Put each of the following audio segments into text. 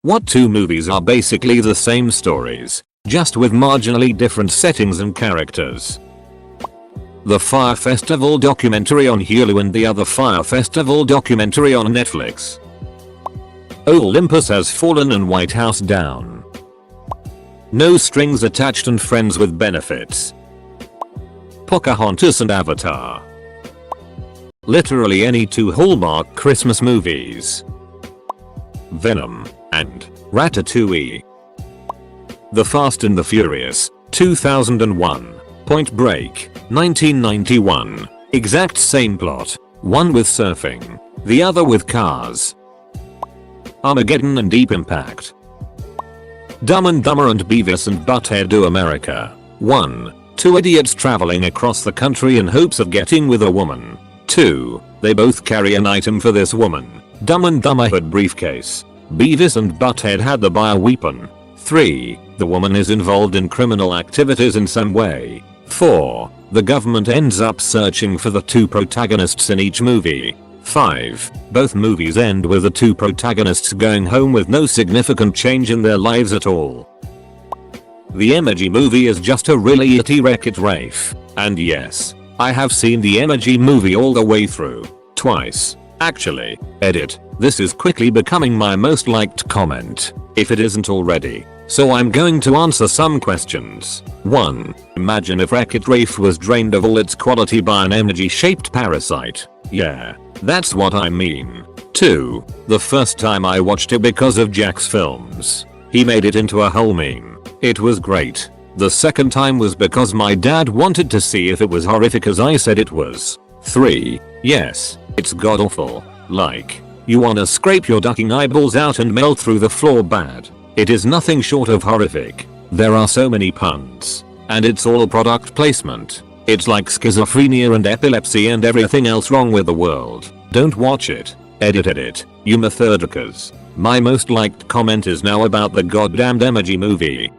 What two movies are basically the same stories, just with marginally different settings and characters? The Fire Festival documentary on Hulu and the other Fire Festival documentary on Netflix. Olympus Has Fallen and White House Down. No Strings Attached and Friends with Benefits. Pocahontas and Avatar. Literally any two Hallmark Christmas movies. Venom and Ratatouille. The Fast and the Furious, 2001. Point Break, 1991. Exact same plot. One with surfing, the other with cars. Armageddon and Deep Impact. Dumb and Dumber and Beavis and Butthead Do America. 1. Two idiots traveling across the country in hopes of getting with a woman. 2. They both carry an item for this woman. Dumb and Dumber had briefcase. Beavis and Butthead had the bioweapon. 3. The woman is involved in criminal activities in some way. 4. The government ends up searching for the two protagonists in each movie. 5. Both movies end with the two protagonists going home with no significant change in their lives at all. The Emoji Movie is just a really itty Wreck-It Ralph. And yes, I have seen the Emoji Movie all the way through. Twice. Actually. Edit. This is quickly becoming my most liked comment, if it isn't already. So I'm going to answer some questions. 1. Imagine if Wreck-It Ralph was drained of all its quality by an emoji-shaped parasite. Yeah, that's what I mean. 2. The first time I watched it because of Jack's films. He made it into a whole meme. It was great. The second time was because my dad wanted to see if it was horrific as I said it was. 3. Yes, it's god-awful. Like, you wanna scrape your ducking eyeballs out and melt through the floor bad. It is nothing short of horrific. There are so many puns. And it's all product placement. It's like schizophrenia and epilepsy and everything else wrong with the world. Don't watch it. Edit, you methodicas. My most liked comment is now about the goddamned Emoji Movie.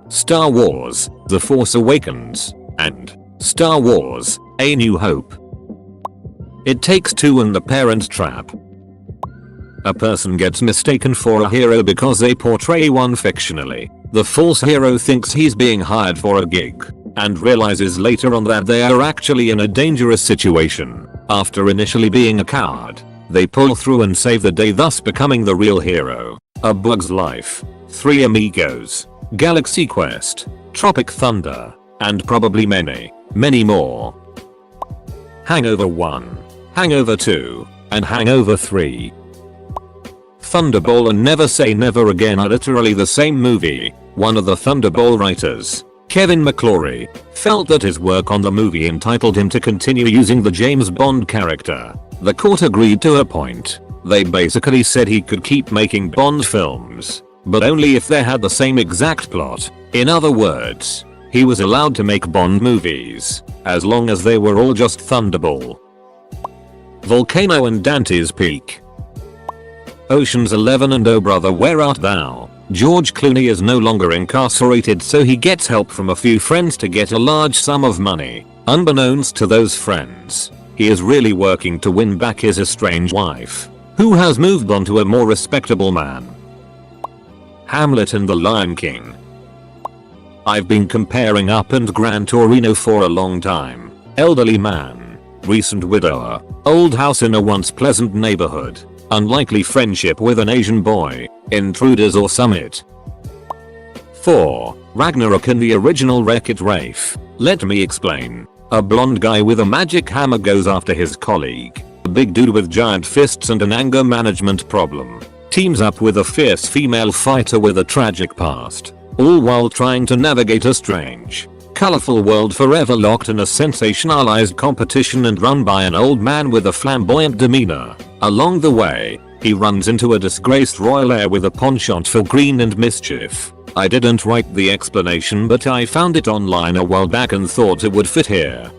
Star Wars, The Force Awakens, and Star Wars, A New Hope. It Takes Two and The Parent Trap. A person gets mistaken for a hero because they portray one fictionally. The false hero thinks he's being hired for a gig, and realizes later on that they are actually in a dangerous situation. After initially being a coward, they pull through and save the day, thus becoming the real hero. A Bug's Life, Three Amigos, Galaxy Quest, Tropic Thunder, and probably many, many more. Hangover 1, Hangover 2, and Hangover 3. Thunderball and Never Say Never Again are literally the same movie. One of the Thunderball writers, Kevin McClory, felt that his work on the movie entitled him to continue using the James Bond character. The court agreed to a point. They basically said he could keep making Bond films, but only if they had the same exact plot. In other words, he was allowed to make Bond movies, as long as they were all just Thunderball. Volcano and Dante's Peak. Ocean's 11 and Oh Brother Where Art Thou? George Clooney is no longer incarcerated, so he gets help from a few friends to get a large sum of money. Unbeknownst to those friends, he is really working to win back his estranged wife, who has moved on to a more respectable man. Hamlet and the Lion King. I've been comparing Up and Gran Torino for a long time. Elderly man, recent widower, old house in a once pleasant neighborhood, unlikely friendship with an Asian boy, Intruders or Summit. 4. Ragnarok and the original Wreck-It Ralph. Let me explain. A blonde guy with a magic hammer goes after his colleague, a big dude with giant fists and an anger management problem. Teams up with a fierce female fighter with a tragic past, all while trying to navigate a strange, colorful world forever locked in a sensationalized competition and run by an old man with a flamboyant demeanor. Along the way, he runs into a disgraced royal heir with a penchant for green and mischief. I didn't write the explanation, but I found it online a while back and thought it would fit here.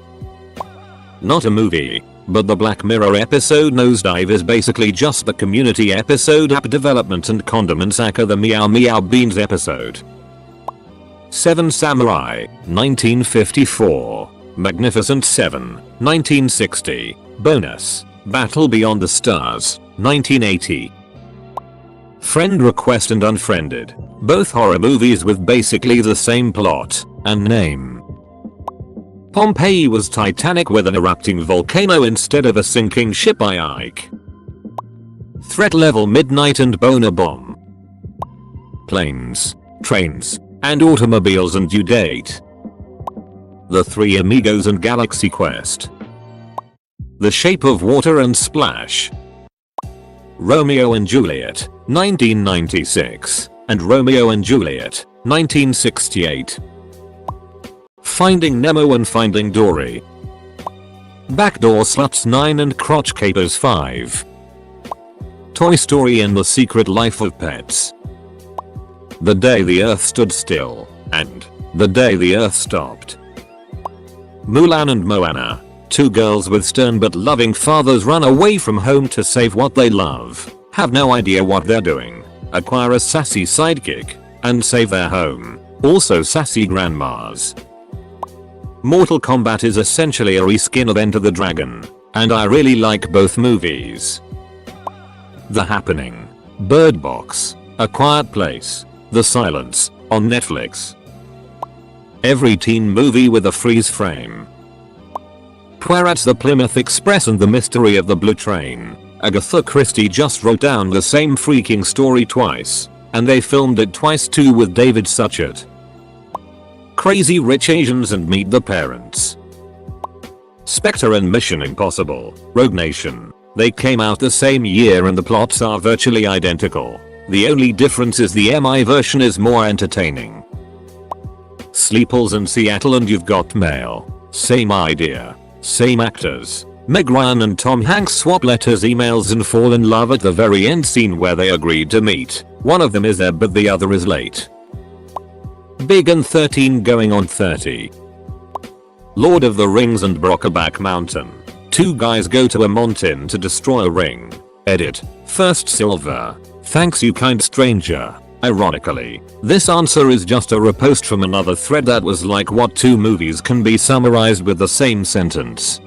Not a movie, but the Black Mirror episode Nosedive is basically just the Community episode App Development and Condiments Aka the Meow Meow Beans episode. 7 Samurai, 1954. Magnificent 7, 1960. Bonus. Battle Beyond the Stars, 1980. Friend Request and Unfriended. Both horror movies with basically the same plot and name. Pompeii was Titanic with an erupting volcano instead of a sinking ship by Ike. Threat Level Midnight and Boner Bomb. Planes, Trains, and Automobiles and Due Date. The Three Amigos and Galaxy Quest. The Shape of Water and Splash. Romeo and Juliet, 1996, and Romeo and Juliet, 1968. Finding Nemo and Finding Dory. Backdoor Sluts 9 and Crotch Capers 5. Toy Story and the Secret Life of Pets. The Day the Earth Stood Still, and The Day the Earth Stopped. Mulan and Moana. Two girls with stern but loving fathers run away from home to save what they love, have no idea what they're doing, acquire a sassy sidekick, and save their home, also sassy grandmas. Mortal Kombat is essentially a reskin of Enter the Dragon, and I really like both movies. The Happening, Bird Box, A Quiet Place, The Silence, on Netflix. Every teen movie with a freeze frame. Pirates, The Plymouth Express and The Mystery of the Blue Train. Agatha Christie just wrote down the same freaking story twice, and they filmed it twice too with David Suchet. Crazy Rich Asians and Meet the Parents. Spectre and Mission Impossible, Rogue Nation. They came out the same year and the plots are virtually identical. The only difference is the MI version is more entertaining. Sleeples in Seattle and You've Got Mail. Same idea. Same actors. Meg Ryan and Tom Hanks swap letters, emails and fall in love at the very end scene where they agreed to meet. One of them is there but the other is late. Big and 13 going on 30. Lord of the Rings and Brokeback Mountain. Two guys go to a mountain to destroy a ring. Edit. First Silver. Thanks you kind stranger. Ironically, this answer is just a repost from another thread that was like what two movies can be summarized with the same sentence.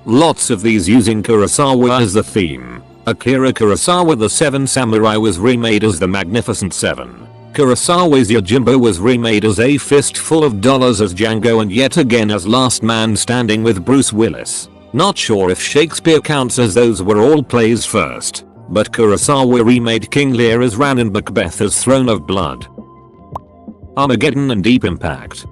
Lots of these using Kurosawa as the theme. Akira Kurosawa The Seven Samurai was remade as The Magnificent Seven. Kurosawa's Yojimbo was remade as A Fistful of Dollars as Django and yet again as Last Man Standing with Bruce Willis. Not sure if Shakespeare counts as those were all plays first. But Kurosawa remade King Lear as Ran and Macbeth as Throne of Blood. Armageddon and Deep Impact.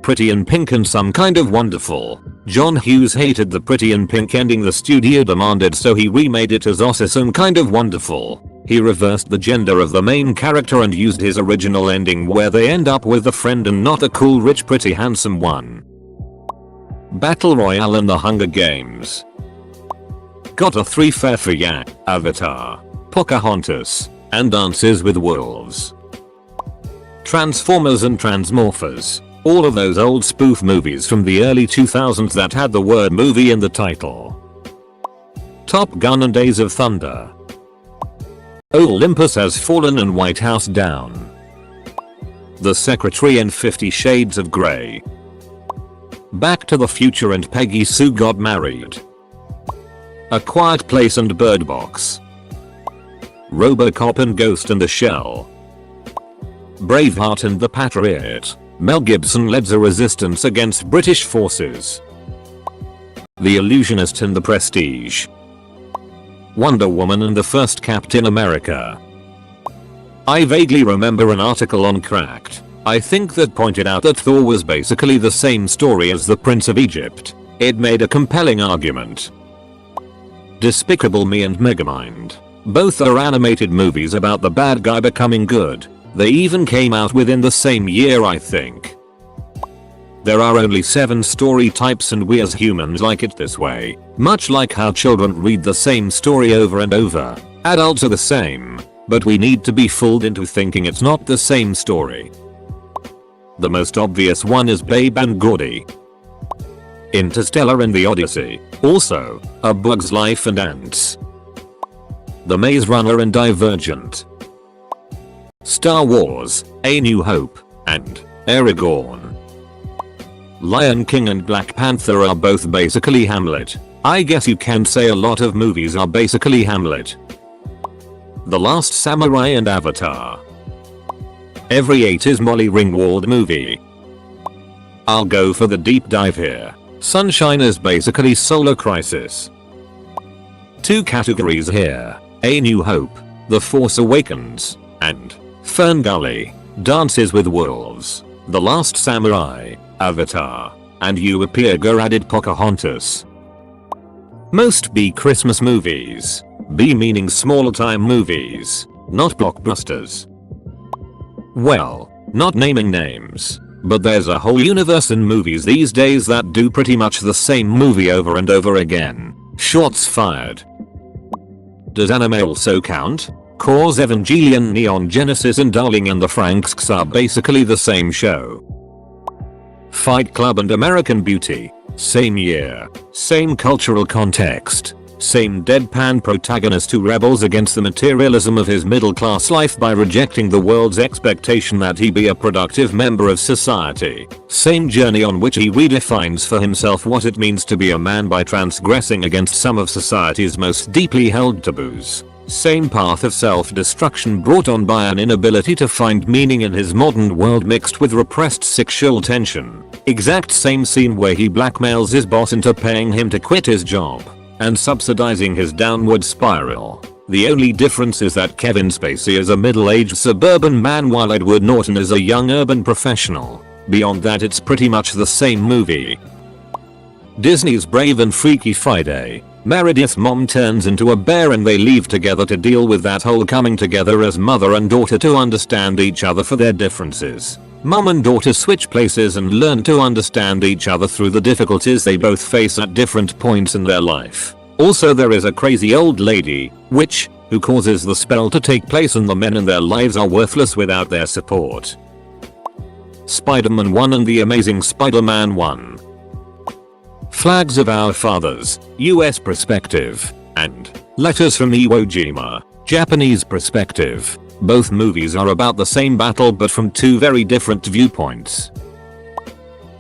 Pretty in Pink and Some Kind of Wonderful. John Hughes hated the Pretty in Pink ending the studio demanded, so he remade it as Some Kind of Wonderful. He reversed the gender of the main character and used his original ending where they end up with a friend and not a cool rich pretty handsome one. Battle Royale and the Hunger Games. Got a 3 fair for ya, Avatar, Pocahontas, and Dances with Wolves. Transformers and Transmorphers. All of those old spoof movies from the early 2000s that had the word movie in the title. Top Gun and Days of Thunder. Olympus Has Fallen and White House Down. The Secretary and 50 Shades of Grey. Back to the Future and Peggy Sue Got Married. A Quiet Place and Bird Box. RoboCop and Ghost in the Shell. Braveheart and the Patriot. Mel Gibson led the resistance against British forces. The Illusionist and the Prestige. Wonder Woman and the First Captain America. I vaguely remember an article on Cracked, I think, that pointed out that Thor was basically the same story as the Prince of Egypt. It made a compelling argument. Despicable Me and Megamind. Both are animated movies about the bad guy becoming good. They even came out within the same year, I think. There are only 7 story types and we as humans like it this way. Much like how children read the same story over and over. Adults are the same, but we need to be fooled into thinking it's not the same story. The most obvious one is Babe and Gordy. Interstellar and the Odyssey. Also, A Bug's Life and Ants. The Maze Runner and Divergent. Star Wars, A New Hope, and Aragorn. Lion King and Black Panther are both basically Hamlet. I guess you can say a lot of movies are basically Hamlet. The Last Samurai and Avatar. Every 80s Molly Ringwald movie. I'll go for the deep dive here. Sunshine is basically Solar Crisis. 2 categories here. A New Hope, The Force Awakens, and Ferngully, Dances with Wolves, The Last Samurai, Avatar, and You Appear added Pocahontas. Most B Christmas movies. B meaning small time movies, not blockbusters. Well, not naming names, but there's a whole universe in movies these days that do pretty much the same movie over and over again. Shots fired. Does anime also count? Cause Evangelion, Neon Genesis and Darling in the Franxx are basically the same show. Fight Club and American Beauty. Same year, same cultural context, same deadpan protagonist who rebels against the materialism of his middle class life by rejecting the world's expectation that he be a productive member of society. Same journey on which he redefines for himself what it means to be a man by transgressing against some of society's most deeply held taboos. Same path of self-destruction brought on by an inability to find meaning in his modern world mixed with repressed sexual tension. Exact same scene where he blackmails his boss into paying him to quit his job and subsidizing his downward spiral. The only difference is that Kevin Spacey is a middle-aged suburban man while Edward Norton is a young urban professional. Beyond that, it's pretty much the same movie. Disney's Brave and Freaky Friday. Meredith's mom turns into a bear and they leave together to deal with that whole coming together as mother and daughter to understand each other for their differences. Mom and daughter switch places and learn to understand each other through the difficulties they both face at different points in their life. Also, there is a crazy old lady, witch, who causes the spell to take place and the men in their lives are worthless without their support. Spider-Man 1 and The Amazing Spider-Man 1. Flags of Our Fathers, US perspective, and Letters from Iwo Jima, Japanese perspective. Both movies are about the same battle but from 2 very different viewpoints.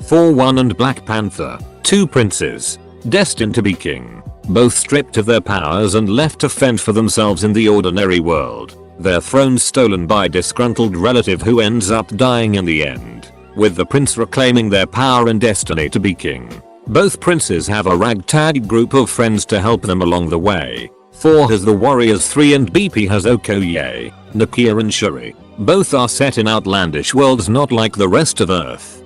Thor 1 and Black Panther, 2 princes, destined to be king, both stripped of their powers and left to fend for themselves in the ordinary world, their thrones stolen by a disgruntled relative who ends up dying in the end, with the prince reclaiming their power and destiny to be king. Both princes have a ragtag group of friends to help them along the way. Thor has the Warriors 3 and BP has Okoye, Nakia and Shuri. Both are set in outlandish worlds not like the rest of Earth.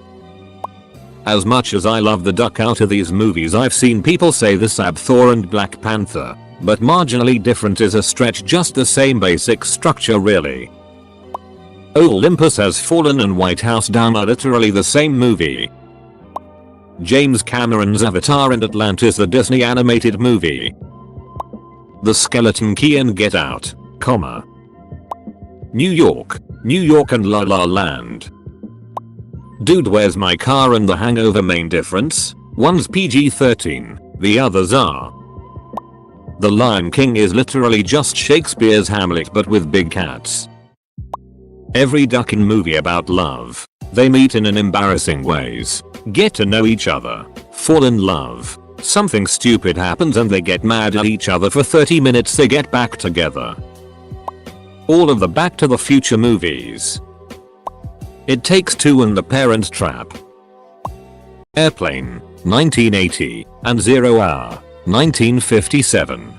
As much as I love the duck out of these movies, I've seen people say the sab Thor and Black Panther, but marginally different is a stretch, just the same basic structure really. Olympus Has Fallen and White House Down are literally the same movie. James Cameron's Avatar and Atlantis, the Disney animated movie. The Skeleton Key and Get Out, New York and La La Land. Dude, Where's My Car and The Hangover. Main difference? One's PG-13, the others are. The Lion King is literally just Shakespeare's Hamlet but with big cats. Every ducking movie about love. They meet in an embarrassing ways, get to know each other, fall in love. Something stupid happens and they get mad at each other for 30 minutes. They get back together. All of the Back to the Future movies. It Takes Two and The Parent Trap. Airplane, 1980, and 0 Hour, 1957.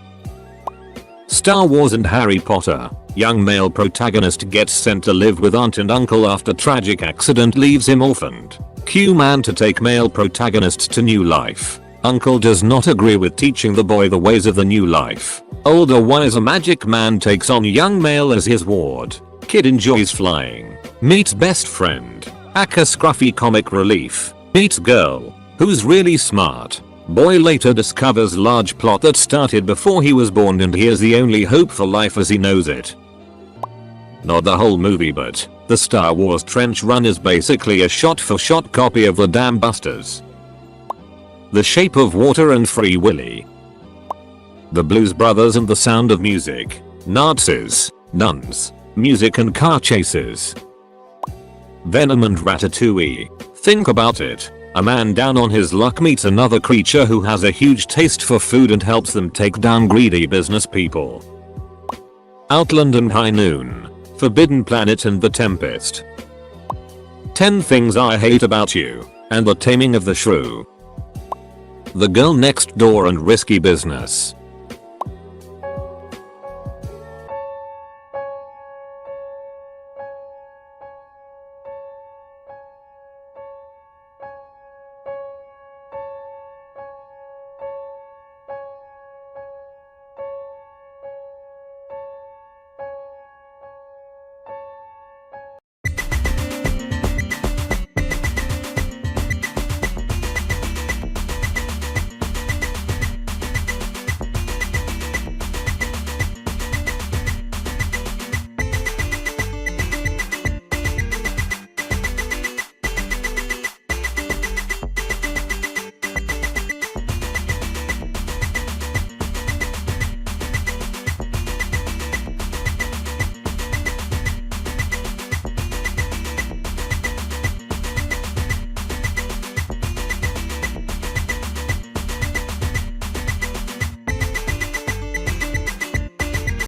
Star Wars and Harry Potter. Young male protagonist gets sent to live with aunt and uncle after tragic accident leaves him orphaned. Cue man to take male protagonist to new life. Uncle does not agree with teaching the boy the ways of the new life. Older wiser magic man takes on young male as his ward. Kid enjoys flying. Meets best friend. Aka scruffy comic relief. Meets girl, who's really smart. Boy later discovers large plot that started before he was born and he is the only hope for life as he knows it. Not the whole movie, but the Star Wars trench run is basically a shot-for-shot copy of The Dam Busters. The Shape of Water and Free Willy. The Blues Brothers and The Sound of Music. Nazis, nuns, music and car chases. Venom and Ratatouille. Think about it. A man down on his luck meets another creature who has a huge taste for food and helps them take down greedy business people. Outland and High Noon, Forbidden Planet and The Tempest. 10 Things I Hate About You, and The Taming of the Shrew. The Girl Next Door and Risky Business.